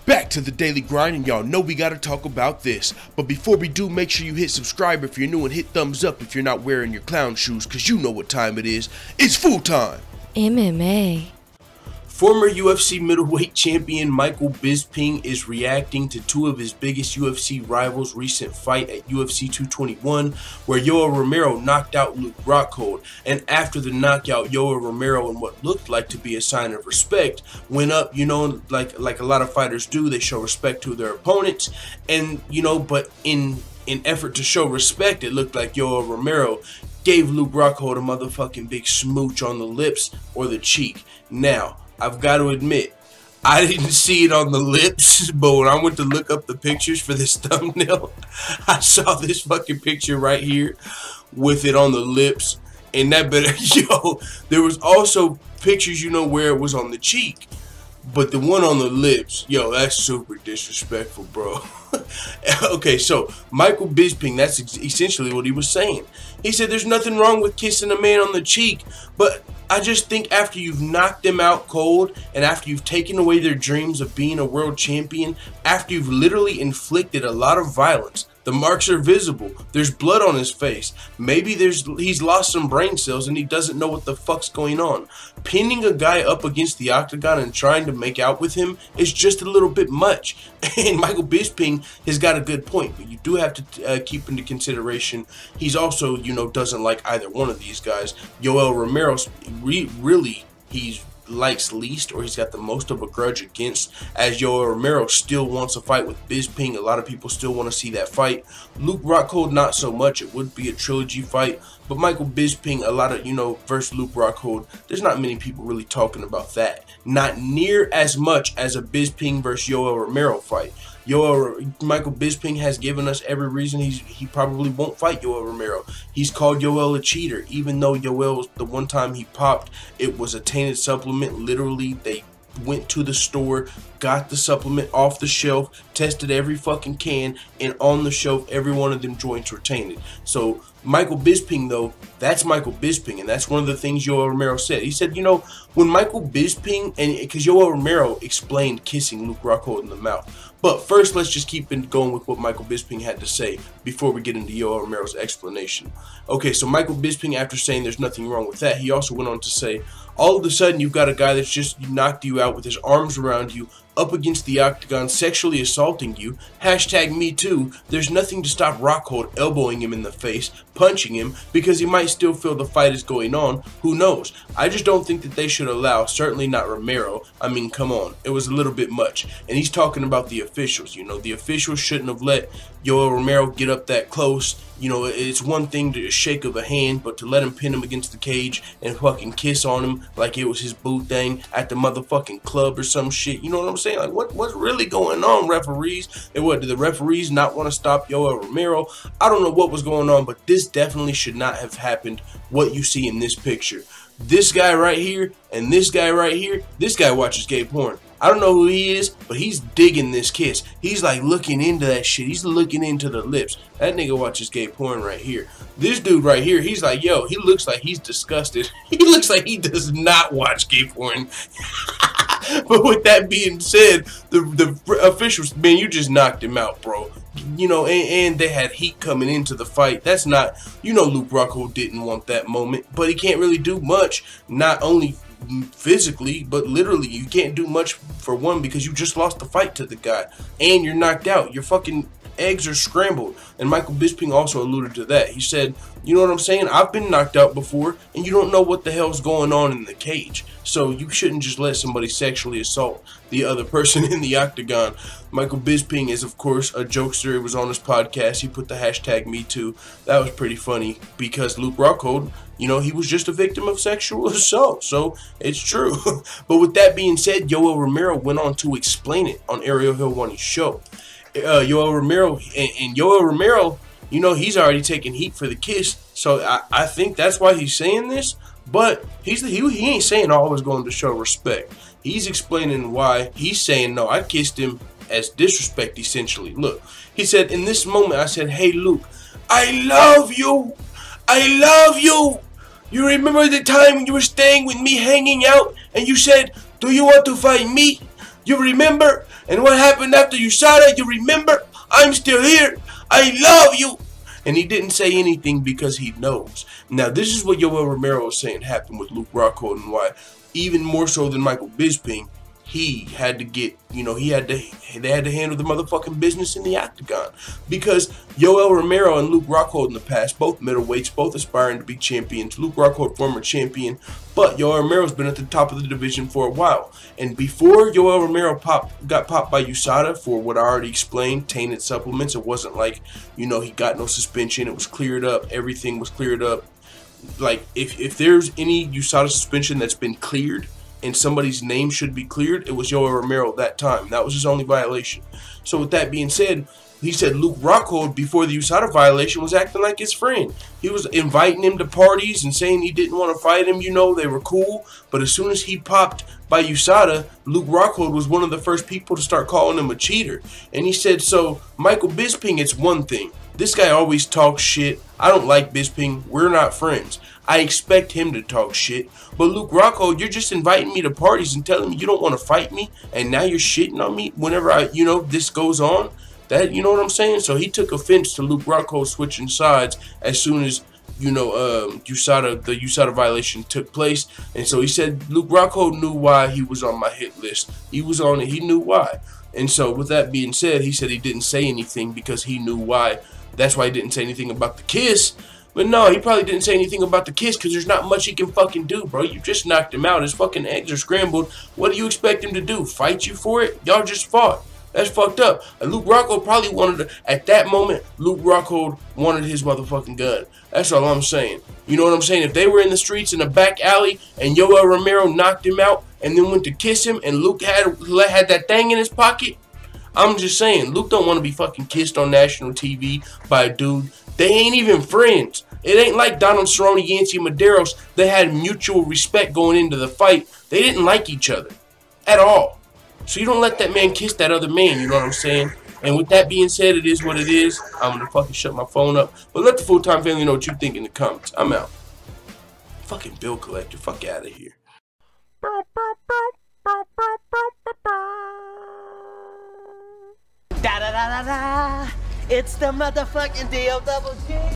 Back to the daily grind, and y'all know we gotta talk about this. But before we do, make sure you hit subscribe if you're new and hit thumbs up if you're not wearing your clown shoes, cause you know what time it is. It's food time! MMA. Former UFC middleweight champion Michael Bisping is reacting to two of his biggest UFC rivals' recent fight at UFC 221, where Yoel Romero knocked out Rockhold. And after the knockout, Yoel Romero, in what looked like to be a sign of respect, went up, like a lot of fighters do. They show respect to their opponents, and but in effort to show respect, it looked like Yoel Romero gave Rockhold a motherfucking big smooch on the lips or the cheek. Now, I've got to admit, I didn't see it on the lips, but when I went to look up the pictures for this thumbnail, I saw this fucking picture right here with it on the lips, and that better, there was also pictures, where it was on the cheek, but the one on the lips, that's super disrespectful, bro. Okay, so Michael Bisping, that's essentially what he was saying. He said there's nothing wrong with kissing a man on the cheek, but I just think after you've knocked them out cold, and after you've taken away their dreams of being a world champion, after you've literally inflicted a lot of violence, the marks are visible, there's blood on his face, maybe he's lost some brain cells and he doesn't know what the fuck's going on. Pinning a guy up against the octagon and trying to make out with him is just a little bit much. And Michael Bisping has got a good point, but you do have to keep into consideration he's also, doesn't like either one of these guys. Yoel Romero, really, he's likes least, or he's got the most of a grudge against, as Yoel Romero still wants a fight with Bisping. A lot of people still want to see that fight. Rockhold, not so much. It would be a trilogy fight, but Michael Bisping, a lot of, versus Rockhold, there's not many people really talking about that. Not near as much as a Bisping versus Yoel Romero fight. Michael Bisping has given us every reason he probably won't fight Yoel Romero. He's called Yoel a cheater, even though Yoel, the one time he popped, it was a tainted supplement. Literally, they went to the store, got the supplement off the shelf, tested every fucking can, and on the shelf, every one of them joints were tainted. So Michael Bisping, though, that's Michael Bisping, and that's one of the things Yoel Romero said. He said, when Michael Bisping, and because Yoel Romero explained kissing Rockhold in the mouth. But first, let's just keep going with what Michael Bisping had to say before we get into Yoel Romero's explanation. Okay, so Michael Bisping, after saying there's nothing wrong with that, he also went on to say, all of a sudden you've got a guy that's just knocked you out with his arms around you, up against the octagon, sexually assaulting you, #MeToo. There's nothing to stop Rockhold elbowing him in the face, punching him, because he might still feel the fight is going on. Who knows? I just don't think that they should allow, certainly not Romero. I mean, come on, it was a little bit much. And he's talking about the officials. The officials shouldn't have let Yoel Romero get up that close. It's one thing to shake of a hand, but to let him pin him against the cage and fucking kiss on him like it was his boo thing at the motherfucking club or some shit. You know what I'm saying? Like, what's really going on, referees? And what, do the referees not want to stop Yoel Romero? I don't know what was going on, but this definitely should not have happened, what you see in this picture. This guy right here and this guy right here, this guy watches gay porn. I don't know who he is, but he's digging this kiss. He's like looking into that shit. He's looking into the lips. That nigga watches gay porn right here. This dude right here, he's like, yo, he looks like he's disgusted. He looks like he does not watch gay porn. But with that being said, the officials, man, you just knocked him out, bro. And they had heat coming into the fight. That's not, Rockhold didn't want that moment, but he can't really do much. Not only physically, but literally, you can't do much for one because you just lost the fight to the guy, and you're knocked out. Your fucking eggs are scrambled. And Michael Bisping also alluded to that. He said, you know what I'm saying? I've been knocked out before, and you don't know what the hell's going on in the cage. So you shouldn't just let somebody sexually assault the other person in the octagon. Michael Bisping is, of course, a jokester. It was on his podcast. He put the #MeToo. That was pretty funny because Rockhold, he was just a victim of sexual assault. So it's true. But with that being said, Yoel Romero went on to explain it on Ariel Helwani's show. Yoel Romero, and Yoel Romero, he's already taken heat for the kiss. So I think that's why he's saying this. But he ain't saying all was going to show respect. He's explaining why he's saying, no, I kissed him as disrespect, essentially. Look, he said, in this moment, I said, hey, Luke, I love you. I love you. You remember the time when you were staying with me hanging out and you said, do you want to fight me? You remember? And what happened after USADA? You remember? I'm still here. I love you. And he didn't say anything because he knows. Now, this is what Yoel Romero is saying happened with Luke Rockhold, and why, even more so than Michael Bisping, he had to get, they had to handle the motherfucking business in the octagon. Because Yoel Romero and Luke Rockhold in the past, both middleweights, both aspiring to be champions. Luke Rockhold, former champion, but Yoel Romero's been at the top of the division for a while. And before Yoel Romero got popped by USADA for what I already explained, tainted supplements, it wasn't like, he got no suspension. It was cleared up. Everything was cleared up. Like, if there's any USADA suspension that's been cleared, and somebody's name should be cleared, it was Yoel Romero that time. That was his only violation. So with that being said, he said Luke Rockhold, before the USADA violation, was acting like his friend. He was inviting him to parties and saying he didn't want to fight him. They were cool. But as soon as he popped by USADA, Luke Rockhold was one of the first people to start calling him a cheater. And he said, so Michael Bisping, it's one thing. This guy always talks shit. I don't like Bisping. We're not friends. I expect him to talk shit. But Luke Rockhold, you're just inviting me to parties and telling me you don't want to fight me, and now you're shitting on me whenever this goes on. That, you know what I'm saying? So he took offense to Luke Rockhold switching sides as soon as the USADA violation took place. And so he said Luke Rockhold knew why he was on my hit list. He was on it. He knew why. And so with that being said, he said he didn't say anything because he knew why. That's why he didn't say anything about the kiss. But no, he probably didn't say anything about the kiss because there's not much he can fucking do, bro. You just knocked him out. His fucking eggs are scrambled. What do you expect him to do? Fight you for it? Y'all just fought. That's fucked up. And Luke Rockhold probably wanted to, at that moment, Luke Rockhold wanted his motherfucking gun. That's all I'm saying. You know what I'm saying? If they were in the streets in a back alley and Yoel Romero knocked him out and then went to kiss him and Luke had that thing in his pocket, I'm just saying, Luke don't want to be fucking kissed on national TV by a dude. They ain't even friends. It ain't like Donald Cerrone, Yancy Medeiros. They had mutual respect going into the fight. They didn't like each other at all. So you don't let that man kiss that other man, you know what I'm saying? And with that being said, it is what it is. I'm going to fucking shut my phone up. But let the full-time family know what you think in the comments. I'm out. Fucking bill collector. Fuck out of here. Da da da da da. It's the motherfucking DOWG.